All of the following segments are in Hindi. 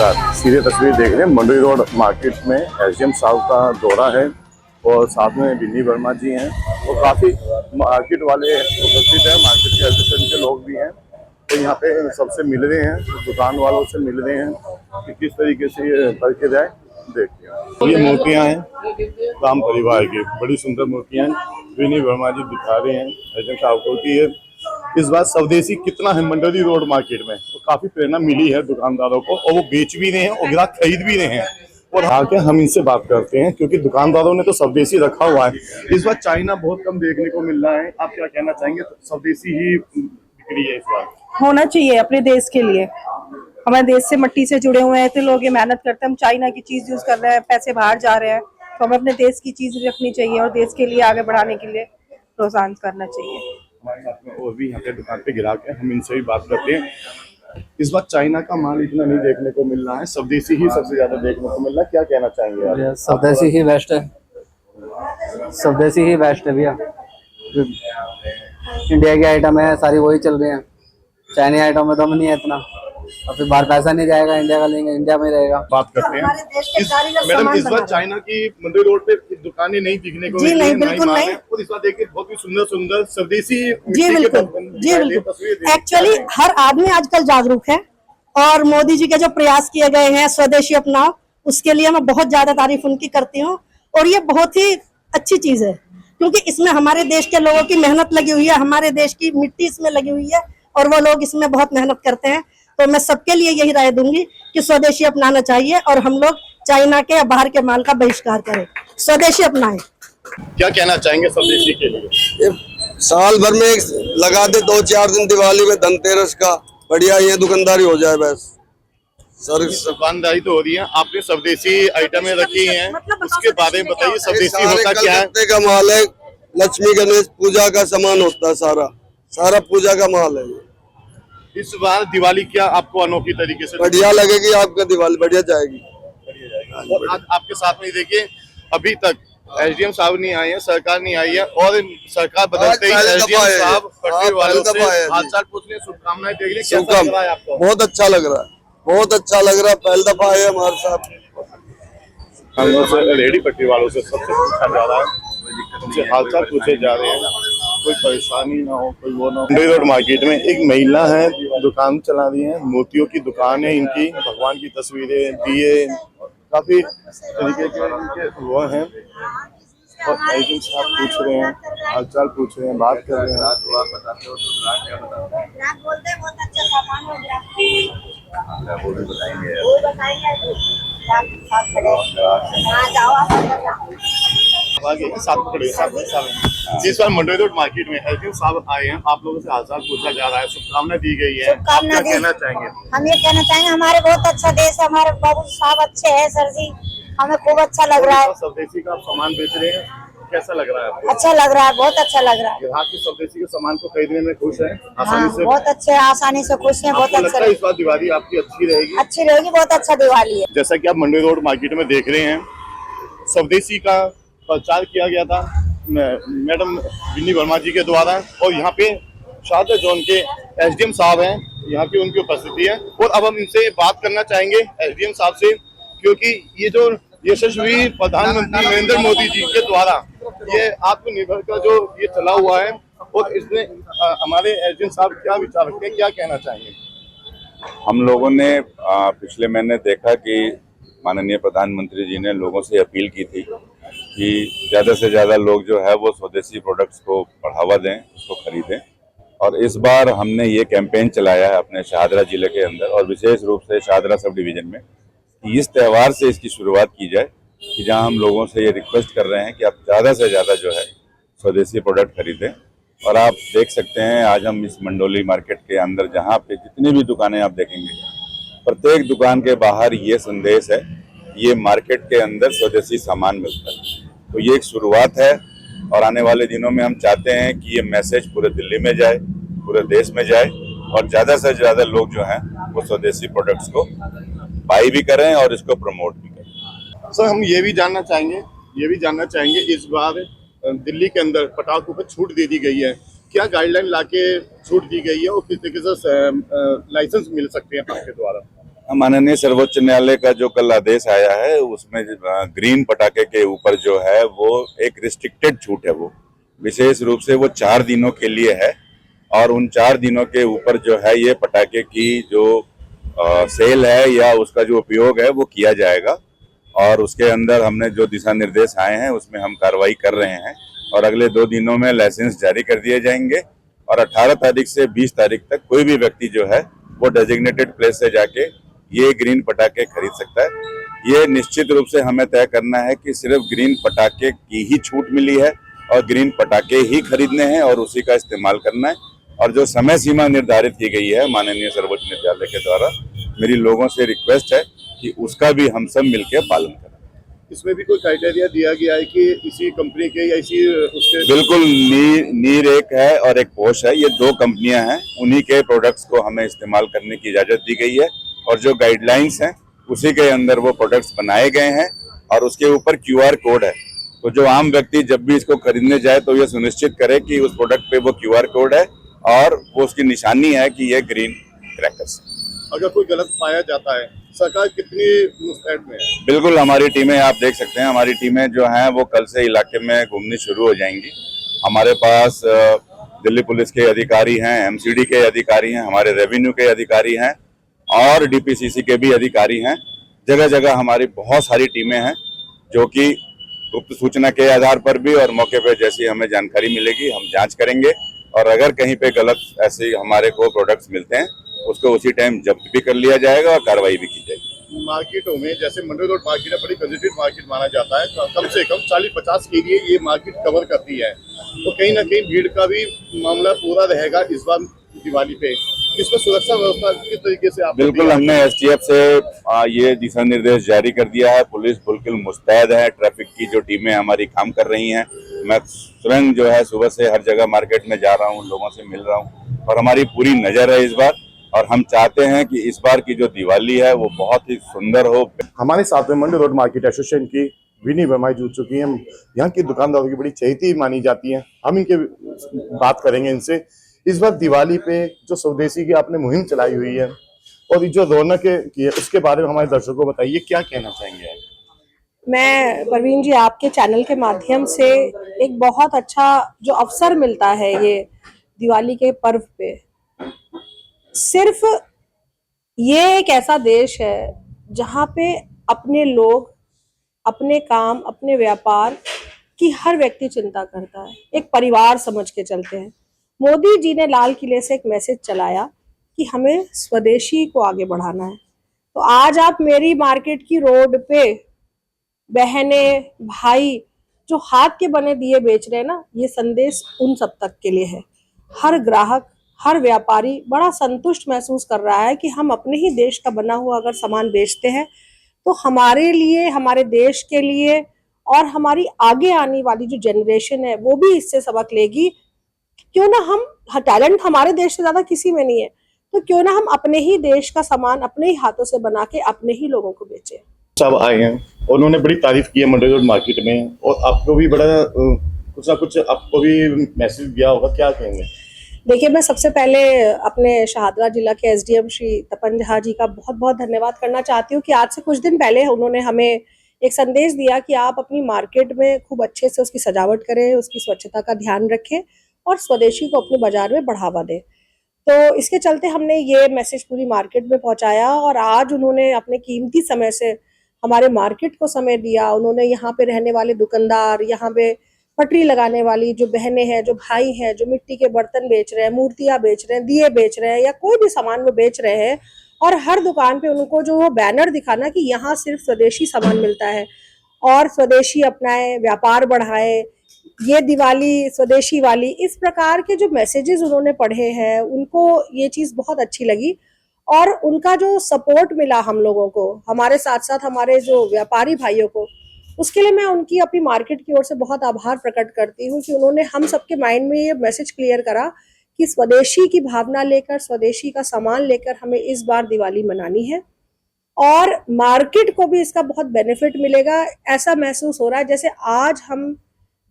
नमस्कार, सीधे तस्वीर देख रहे हैं मंडोई रोड मार्केट में एसडीएम साहब का दौरा है और साथ में विनी वर्मा जी हैं और काफ़ी मार्केट वाले उपस्थित हैं, मार्केट के एसोसिएशन के लोग भी हैं। तो यहाँ पे सबसे मिल रहे हैं, दुकान वालों से मिल रहे हैं कि किस तरीके से ये करके जाए। देखते हैं, ये मूर्तियाँ हैं राम परिवार की, बड़ी सुंदर मूर्तियाँ विनी वर्मा जी दिखा रहे हैं एसडीएम साहब को कि ये इस बार स्वदेशी कितना है मंडोई रोड मार्केट में। तो काफी प्रेरणा मिली है दुकानदारों को और वो बेच भी रहे हैं और ग्राहक खरीद भी रहे हैं। और आके हम इनसे बात करते हैं क्योंकि दुकानदारों ने तो स्वदेशी रखा हुआ है। इस बार चाइना बहुत कम देखने को मिल रहा है, आप क्या कहना चाहेंगे? स्वदेशी ही बिक्री है इस बार। होना चाहिए अपने देश के लिए, हमारे देश से मट्टी से जुड़े हुए हैं, तो लोग ये मेहनत करते हैं। हम चाइना की चीज यूज कर रहे हैं, पैसे बाहर जा रहे हैं, तो हमें अपने देश की चीज रखनी चाहिए और देश के लिए आगे बढ़ाने के लिए प्रोत्साहन करना चाहिए। हमारे साथ में और भी यहाँ पे दुकान पे ग्राहक है, हम इनसे भी बात करते हैं। इस बार चाइना का माल इतना नहीं देखने को मिल रहा है, स्वदेशी ही सबसे ज्यादा देखने को मिल रहा है, क्या कहना चाहेंगे आप? स्वदेशी ही बेस्ट है, स्वदेशी ही बेस्ट है भैया। इंडिया की आइटम है सारी वही चल रही है, चाइनीज आइटम में दम नहीं है इतना, और फिर बाहर पैसा नहीं जाएगा, इंडिया का लेंगे इंडिया में रहेगा। बात करते हैं मैडम, इस बार चाइना की मंडोई रोड पे दुकानें नहीं दिखने को जी नहीं, बिल्कुल नहीं। और इस बार देखिए बहुत ही सुंदर सुंदर स्वदेशी जी बिल्कुल, जी बिल्कुल। एक्चुअली हर आदमी आजकल जागरूक है और मोदी जी के जो प्रयास किए गए हैं स्वदेशी अपनाओ, उसके लिए मैं बहुत ज्यादा तारीफ उनकी करती हूँ। और ये बहुत ही अच्छी चीज है क्योंकि इसमें हमारे देश के लोगों की मेहनत लगी हुई है, हमारे देश की मिट्टी इसमें लगी हुई है और वो लोग इसमें बहुत मेहनत करते हैं। तो मैं सबके लिए यही राय दूंगी कि स्वदेशी अपनाना चाहिए और हम लोग चाइना के या बाहर के माल का बहिष्कार करें, स्वदेशी अपनाएं। क्या कहना चाहेंगे स्वदेशी के लिए? साल भर में एक लगा दे 2-4 दिन दिवाली में धनतेरस का, बढ़िया ये दुकानदारी हो जाए बस। सर दुकानदारी तो हो रही है, आपने स्वदेशी आइटमें रखी हैं, उसके बारे में बताइए। स्वदेशी होता क्या है? कलकत्ते का माल है, लक्ष्मी गणेश पूजा का सामान होता है, सारा पूजा का माल है। इस बार दिवाली क्या आपको अनोखी तरीके से बढ़िया लगेगी आपका, दिवाली बढ़िया जाएगी। और आज आपके साथ में देखिए अभी तक एसडीएम साहब नहीं आए हैं, सरकार नहीं आई है और सरकार बदलते ही एसडीएम साहब पटरी वालों से हालचाल पूछने, शुभकामनाएं देख रहे, कैसा लग रहा है आपको? बहुत अच्छा लग रहा है, बहुत अच्छा लग रहा है। पहली दफा आए हमारे साथ, रेडी पटरी वालों से सबसे पूछा जा रहा है, उनसे हालचाल पूछे जा रहे हैं, कोई परेशानी ना हो, कोई वो ना हो। मंडोई रोड मार्केट में एक महिला है, दुकान चला रही है, मूर्तियों की दुकान है इनकी, भगवान की तस्वीरें, दिए, काफी तरीके के इनके वो हैं। और एजेंट साहब पूछ रहे हैं, हालचाल पूछ रहे हैं, बात कर रहे हैं। इस बार मंडोई रोड मार्केट में एसडीएम साहब आए हैं, आप लोगों से हालचाल पूछा जा रहा है, शुभकामनाएं दी गई है, क्या कहना चाहेंगे? हम ये कहना चाहेंगे हमारे बहुत अच्छा देश है, हमारे बाबू साहब अच्छे हैं सर जी, हमें खूब अच्छा लग रहा है। स्वदेशी का आप सामान बेच रहे हैं, कैसा लग रहा है आपको? अच्छा लग रहा है, बहुत अच्छा लग रहा है। ग्राहक की स्वदेशी के सामान को खरीदने में खुश है, हाँ, आसानी से? बहुत अच्छे, आसानी से खुश हैं, बहुत अच्छा। इस बार दिवाली आपकी अच्छी रहेगी? अच्छी रहेगी, बहुत अच्छा दिवाली है। जैसा कि आप मंडोई रोड मार्केट में देख रहे हैं, स्वदेशी का प्रचार किया गया था मैडम विनी वर्मा जी के द्वारा और यहाँ पे शारदा जोन के एसडीएम साहब हैं, यहाँ की उनकी उपस्थिति है। और अब हम इनसे बात करना चाहेंगे एसडीएम साहब से, क्योंकि ये जो यशस्वी प्रधानमंत्री नरेंद्र मोदी जी के द्वारा ये आत्मनिर्भर का जो ये चला हुआ है, और इसमें हमारे एसडीएम साहब क्या विचार रखते हैं, क्या कहना चाहेंगे? हम लोगों ने पिछले महीने देखा कि माननीय प्रधानमंत्री जी ने लोगों से अपील की थी कि ज़्यादा से ज़्यादा लोग जो है वो स्वदेशी प्रोडक्ट्स को बढ़ावा दें, उसको खरीदें। और इस बार हमने ये कैंपेन चलाया है अपने शाहदरा जिले के अंदर और विशेष रूप से शाहदरा सब डिवीज़न में, कि इस त्यौहार से इसकी शुरुआत की जाए, कि जहां हम लोगों से ये रिक्वेस्ट कर रहे हैं कि आप ज़्यादा से ज़्यादा जो है स्वदेशी प्रोडक्ट खरीदें। और आप देख सकते हैं आज हम इस मंडोली मार्केट के अंदर जहाँ पे जितनी भी दुकानें आप देखेंगे, प्रत्येक दुकान के बाहर ये संदेश है, ये मार्केट के अंदर स्वदेशी सामान मिलता है। तो ये एक शुरुआत है और आने वाले दिनों में हम चाहते हैं कि ये मैसेज पूरे दिल्ली में जाए, पूरे देश में जाए और ज़्यादा से ज़्यादा लोग जो हैं वो स्वदेशी प्रोडक्ट्स को बाई भी करें और इसको प्रमोट भी करें। सर हम ये भी जानना चाहेंगे इस बार दिल्ली के अंदर पटाखों पर छूट दे दी गई है, क्या गाइडलाइन लाके छूट दी गई है और किस तरीके से लाइसेंस मिल सकते हैं आपके द्वारा? माननीय सर्वोच्च न्यायालय का जो कल आदेश आया है उसमें ग्रीन पटाखे के ऊपर जो है वो एक रिस्ट्रिक्टेड छूट है, वो विशेष रूप से वो 4 दिनों के लिए है और उन 4 दिनों के ऊपर जो है ये पटाखे की जो सेल है या उसका जो उपयोग है वो किया जाएगा और उसके अंदर हमने जो दिशा निर्देश आए हैं उसमें हम कार्रवाई कर रहे हैं और अगले 2 दिनों में लाइसेंस जारी कर दिए जाएंगे और 18 तारीख से 20 तारीख तक कोई भी व्यक्ति जो है वो डेजिग्नेटेड प्लेस से जाके ये ग्रीन पटाखे खरीद सकता है। ये निश्चित रूप से हमें तय करना है कि सिर्फ ग्रीन पटाखे की ही छूट मिली है और ग्रीन पटाखे ही खरीदने हैं और उसी का इस्तेमाल करना है और जो समय सीमा निर्धारित की गई है माननीय सर्वोच्च न्यायालय के द्वारा, मेरी लोगों से रिक्वेस्ट है कि उसका भी हम सब मिलकर पालन करें। इसमें भी कोई क्राइटेरिया दिया गया है कि इसी कंपनी के या इसी उसके? बिल्कुल, नीर एक है और एक पोश है, ये 2 कंपनियां हैं, उन्हीं के प्रोडक्ट्स को हमें इस्तेमाल करने की इजाजत दी गई है और जो गाइडलाइंस हैं उसी के अंदर वो प्रोडक्ट्स बनाए गए हैं और उसके ऊपर QR कोड है। तो जो आम व्यक्ति जब भी इसको खरीदने जाए तो ये सुनिश्चित करे कि उस प्रोडक्ट पे वो QR कोड है और वो उसकी निशानी है कि ये ग्रीन क्रैकर्स। अगर कोई गलत पाया जाता है, सरकार कितनी मुस्तैद में है? बिल्कुल, हमारी टीमें आप देख सकते हैं, हमारी टीमें जो हैं वो कल से इलाके में घूमनी शुरू हो जाएंगी। हमारे पास दिल्ली पुलिस के अधिकारी हैं, MCD के अधिकारी हैं, हमारे रेवेन्यू के अधिकारी हैं और DPCC के भी अधिकारी हैं। जगह जगह हमारी बहुत सारी टीमें हैं जो कि गुप्त सूचना के आधार पर भी और मौके पर जैसी हमें जानकारी मिलेगी हम जांच करेंगे और अगर कहीं पे गलत ऐसे हमारे को प्रोडक्ट्स मिलते हैं उसको उसी टाइम जब्त भी कर लिया जाएगा और कार्रवाई भी की जाएगी। मार्केटों में जैसे मंडी रोड मार्केट है, बड़ी कंजेस्टेड मार्केट माना जाता है, कम से कम 40-50 एरिया ये मार्केट कवर करती है, तो कहीं ना कहीं भीड़ का भी मामला पूरा रहेगा इस बार दिवाली पे। इसमें सुरक्षा व्यवस्था किस तरीके से आप? बिल्कुल, हमने STF से ये दिशा निर्देश जारी कर दिया है। पुलिस बिल्कुल मुस्तैद है, ट्रैफिक की जो टीमें हमारी काम कर रही हैं। मैं स्वयं जो है सुबह से हर जगह मार्केट में जा रहा हूँ, लोगों से मिल रहा हूँ और हमारी पूरी नजर है इस बार और हम चाहते हैं कि इस बार की जो दिवाली है वो बहुत ही सुंदर हो। हमारे साथ में मंडी रोड मार्केट एसोसिएशन की विनी वर्मा जुड़ चुकी हैं। यहाँ की दुकानदारों की बड़ी चहेती मानी जाती है, हम इनके बात करेंगे इनसे। इस बार दिवाली पे जो स्वदेशी की आपने मुहिम चलाई हुई है और जो रौनक की है उसके बारे में हमारे दर्शकों को बताइए, क्या कहना चाहेंगे? मैं परवीन जी, आपके चैनल के माध्यम से एक बहुत अच्छा जो अवसर मिलता है ये दिवाली के पर्व पे, सिर्फ ये एक ऐसा देश है जहाँ पे अपने लोग अपने काम अपने व्यापार की हर व्यक्ति चिंता करता है, एक परिवार समझ के चलते हैं। मोदी जी ने लाल किले से एक मैसेज चलाया कि हमें स्वदेशी को आगे बढ़ाना है। तो आज आप मेरी मार्केट की रोड पे बहने भाई जो हाथ के बने दिए बेच रहे हैं ना, ये संदेश उन सब तक के लिए है। हर ग्राहक हर व्यापारी बड़ा संतुष्ट महसूस कर रहा है कि हम अपने ही देश का बना हुआ अगर सामान बेचते हैं तो हमारे लिए, हमारे देश के लिए और हमारी आगे आने वाली जो जनरेशन है वो भी इससे सबक लेगी। क्यों ना हम, टैलेंट हमारे देश से ज्यादा किसी में नहीं है, तो क्यों ना हम अपने ही देश का सामान अपने ही हाथों से बना के अपने ही लोगों को बेचें। सब आए हैं और उन्होंने बड़ी तारीफ की है मंडी रोड मार्केट में और आपको भी बड़ा कुछ ना कुछ आपको भी मैसेज दिया होगा, क्या कहेंगे? देखिए, मैं सबसे पहले अपने शाहदरा जिला के SDM श्री तपन झा जी का बहुत बहुत धन्यवाद करना चाहती हूँ कि आज से कुछ दिन पहले उन्होंने हमें एक संदेश दिया कि आप अपनी मार्केट में खूब अच्छे से उसकी सजावट करें, उसकी स्वच्छता का ध्यान रखें और स्वदेशी को अपने बाजार में बढ़ावा दें। तो इसके चलते हमने ये मैसेज पूरी मार्केट में पहुंचाया और आज उन्होंने अपने कीमती समय से हमारे मार्केट को समय दिया। उन्होंने यहाँ पे रहने वाले दुकानदार, यहाँ पे पटरी लगाने वाली जो बहनें हैं, जो भाई हैं, जो मिट्टी के बर्तन बेच रहे हैं, मूर्तियां बेच रहे हैं, दिए बेच रहे हैं या कोई भी सामान वो बेच रहे हैं, और हर दुकान पे उनको जो वो बैनर दिखाना कि यहाँ सिर्फ स्वदेशी सामान मिलता है और स्वदेशी अपनाएं, व्यापार बढ़ाएं, ये दिवाली स्वदेशी वाली, इस प्रकार के जो मैसेजेस उन्होंने पढ़े हैं उनको ये चीज़ बहुत अच्छी लगी। और उनका जो सपोर्ट मिला हम लोगों को, हमारे साथ साथ हमारे जो व्यापारी भाइयों को, उसके लिए मैं उनकी अपनी मार्केट की ओर से बहुत आभार प्रकट करती हूँ कि उन्होंने हम सबके माइंड में ये मैसेज क्लियर करा कि स्वदेशी की भावना लेकर, स्वदेशी का सामान लेकर हमें इस बार दिवाली मनानी है और मार्केट को भी इसका बहुत बेनिफिट मिलेगा। ऐसा महसूस हो रहा है जैसे आज हम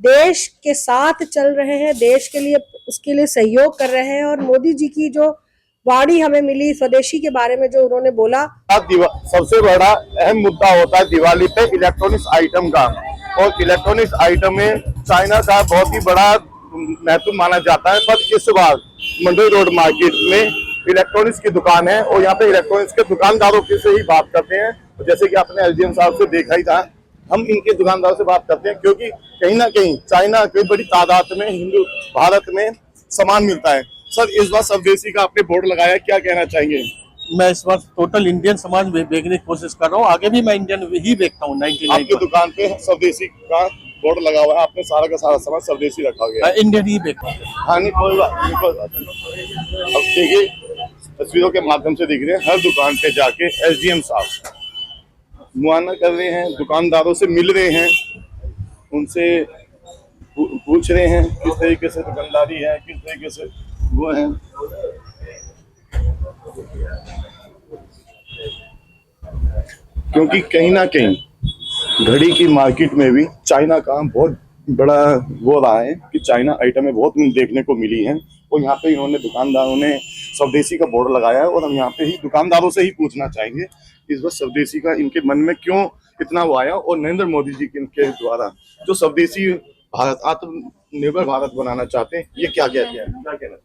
देश के साथ चल रहे हैं, देश के लिए, उसके लिए सहयोग कर रहे हैं और मोदी जी की जो वाणी हमें मिली स्वदेशी के बारे में जो उन्होंने बोला। सबसे बड़ा अहम मुद्दा होता है दिवाली पे इलेक्ट्रॉनिक्स आइटम का, और इलेक्ट्रॉनिक्स आइटम में चाइना का बहुत ही बड़ा महत्व माना जाता है। पर इस बार मंडोई रोड मार्केट में इलेक्ट्रॉनिक्स की दुकान है और यहाँ पे इलेक्ट्रॉनिक्स के दुकानदारों से ही बात करते हैं। जैसे कि आपने एसडीएम साहब से देखा ही था, हम इनके दुकानदारों से बात करते हैं, क्योंकि कहीं ना कहीं चाइना की बड़ी तादाद में हिंदू भारत में सामान मिलता है। सर, इस बार स्वदेशी का आपने बोर्ड लगाया, क्या कहना चाहेंगे? मैं इस बार टोटल इंडियन सामान बेचने की कोशिश कर रहा हूँ, आगे भी मैं इंडियन ही बेचता हूँ। 99 आपकी दुकान पे स्वदेशी का बोर्ड लगा हुआ है, आपने सारा का सारा सामान स्वदेशी रखा गया है। इंडियन ही बेचता हूँ। हाँ, नहीं कोई बात नहीं, कोई बात नहीं। अब देखिए, तस्वीरों के माध्यम से दिख रहे हैं, हर दुकान पे जाके एसडीएम साहब मुआयना कर रहे हैं, दुकानदारों से मिल रहे हैं, उनसे पूछ रहे हैं किस तरीके से दुकानदारी है, किस तरीके से वो है। क्योंकि कहीं ना कहीं घड़ी की मार्केट में भी चाइना का बहुत बड़ा वो रहा है कि चाइना आइटमें बहुत देखने को मिली हैं, और यहाँ पे इन्होंने दुकानदारों ने स्वदेशी का बोर्ड लगाया है। और हम यहाँ पे ही दुकानदारों से ही पूछना चाहेंगे इस बार स्वदेशी का इनके मन में क्यों इतना वो आया, और नरेंद्र मोदी जी के द्वारा जो स्वदेशी भारत, आत्मनिर्भर भारत बनाना चाहते हैं, ये क्या कहते हैं, क्या कहना?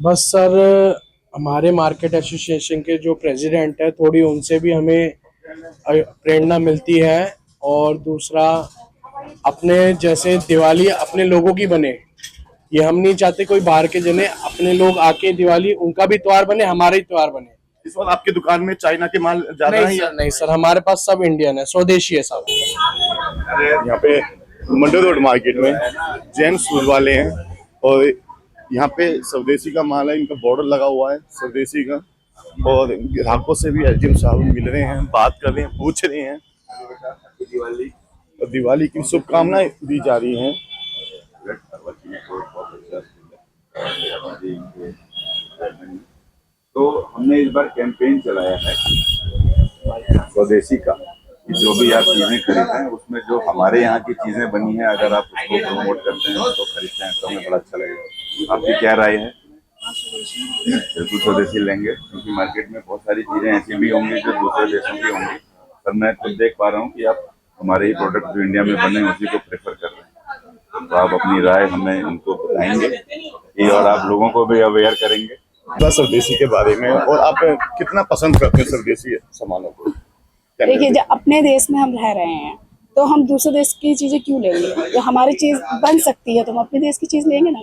बस सर, हमारे मार्केट एसोसिएशन के जो प्रेसिडेंट है, थोड़ी उनसे भी हमें प्रेरणा मिलती है। और दूसरा, अपने जैसे दिवाली अपने लोगों की बने, ये हम नहीं चाहते कोई बाहर के जने, अपने लोग आके दिवाली उनका भी त्योहार बने, हमारा ही त्योहार बने। इस बार आपकी दुकान में चाइना के माल ज्यादा नहीं सर, नहीं सर, हमारे पास सब इंडियन है, स्वदेशी है सब। यहाँ पे मंडोई रोड मार्केट में जैन शूज वाले हैं, और यहाँ पे स्वदेशी का माल है, इनका बॉर्डर लगा हुआ है स्वदेशी का, और ग्राहकों से भी एसडीएम साहब मिल रहे हैं, बात कर रहे हैं, पूछ रहे हैं, दिवाली की शुभकामनाएं दी जा रही हैं। तो हमने इस बार कैंपेन चलाया है स्वदेशी का, जो भी आप चीजें खरीदते हैं उसमें जो हमारे यहाँ की चीजें बनी हैं, अगर आप उसको प्रमोट करते हैं तो खरीदते हैं तो हमें बड़ा अच्छा लगेगा। आपकी क्या राय है? बिल्कुल स्वदेशी लेंगे, क्योंकि मार्केट में बहुत सारी चीजें ऐसी भी होंगी जो दूसरे देशों की होंगी, पर मैं खुद देख पा रहा हूँ कि आप हमारे ही प्रोडक्ट जो इंडिया में बने उसी को प्रेफर कर रहे हैं। तो आप अपनी राय हमें उनको बताएंगे और आप लोगों को भी अवेयर करेंगे स्वदेशी के बारे में, और आप कितना पसंद करते हैं स्वदेशी सामानों को? देखिए, जब अपने देश में हम रह रहे हैं तो हम दूसरे देश की चीजें क्यों लेंगे? जो हमारी चीज बन सकती है तो हम अपने देश की चीज लेंगे ना।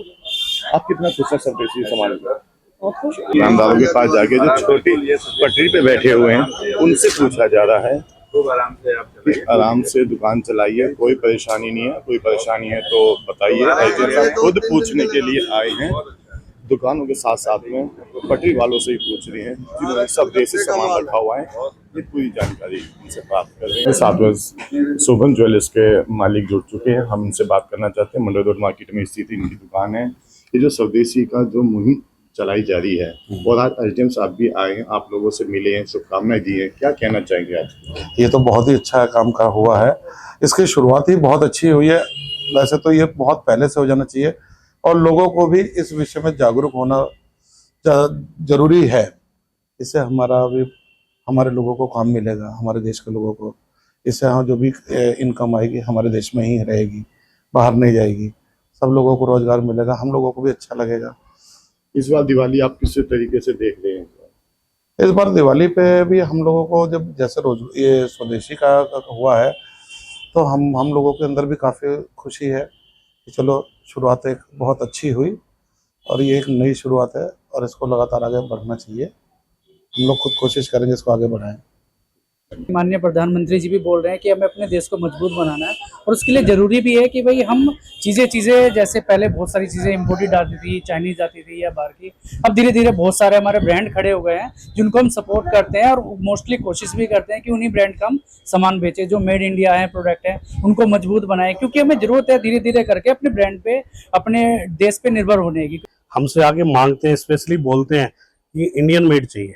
आप कितना खुश हैं स्वदेशी सामान पर? बहुत खुश। दुकानदारों के पास जाके जो छोटी पटरी पे बैठे हुए हैं उनसे पूछा जा रहा है कि आराम से दुकान चलाइए, कोई परेशानी नहीं है, कोई परेशानी है तो बताइए। एजेंट साहब खुद पूछने के लिए आए हैं, दुकानों के साथ साथ में पटरी वालों से ही पूछ रहे हैं जिन्होंने सब देसी सामान रखा हुआ है, ये पूरी जानकारी इनसे प्राप्त कर रहे हैं। साथ में शोभन ज्वेलर्स के मालिक जुड़ चुके हैं, हम इनसे बात करना चाहते हैं। मंडोई रोड मार्केट में स्थित इनकी दुकान है। ये जो स्वदेशी का जो मुहिम चलाई जा रही है, और आज एसडीएम साहब भी आए हैं, आप लोगों से मिले हैं, शुभकामनाएं दी है, क्या कहना चाहेंगे आज? ये तो बहुत ही अच्छा काम का हुआ है, इसकी शुरुआत ही बहुत अच्छी हुई है। वैसे तो ये बहुत पहले से हो जाना चाहिए, और लोगों को भी इस विषय में जागरूक होना जरूरी है। इससे हमारे लोगों को काम मिलेगा, हमारे देश के लोगों को। इससे हम जो भी इनकम आएगी हमारे देश में ही रहेगी, बाहर नहीं जाएगी। सब लोगों को रोजगार मिलेगा, हम लोगों को भी अच्छा लगेगा। इस बार दिवाली आप किस तरीके से देख रहे हैं? इस बार दिवाली पे भी हम लोगों को जब जैसे ये स्वदेशी का हुआ है तो हम लोगों के अंदर भी काफ़ी खुशी है कि चलो शुरुआत एक बहुत अच्छी हुई, और ये एक नई शुरुआत है और इसको लगातार आगे बढ़ना चाहिए। हम लोग खुद कोशिश करेंगे इसको आगे बढ़ाएं। माननीय प्रधानमंत्री जी भी बोल रहे हैं कि हमें अपने देश को मजबूत बनाना है, और उसके लिए ज़रूरी भी है कि भाई हम चीज़ें जैसे पहले बहुत सारी चीज़ें इम्पोर्टेड आती थी, चाइनीज़ आती थी या बाहर की, अब धीरे धीरे बहुत सारे हमारे ब्रांड खड़े हो गए हैं जिनको हम सपोर्ट करते हैं, और मोस्टली कोशिश भी करते हैं कि उन्हीं ब्रांड का हम सामान बेचें जो मेड इंडिया है प्रोडक्ट है, उनको मजबूत बनाएं, क्योंकि हमें ज़रूरत है धीरे धीरे करके अपने ब्रांड पे, अपने देश पे निर्भर होने की। हमसे आगे मांगते हैं, स्पेशली बोलते हैं कि इंडियन मेड चाहिए।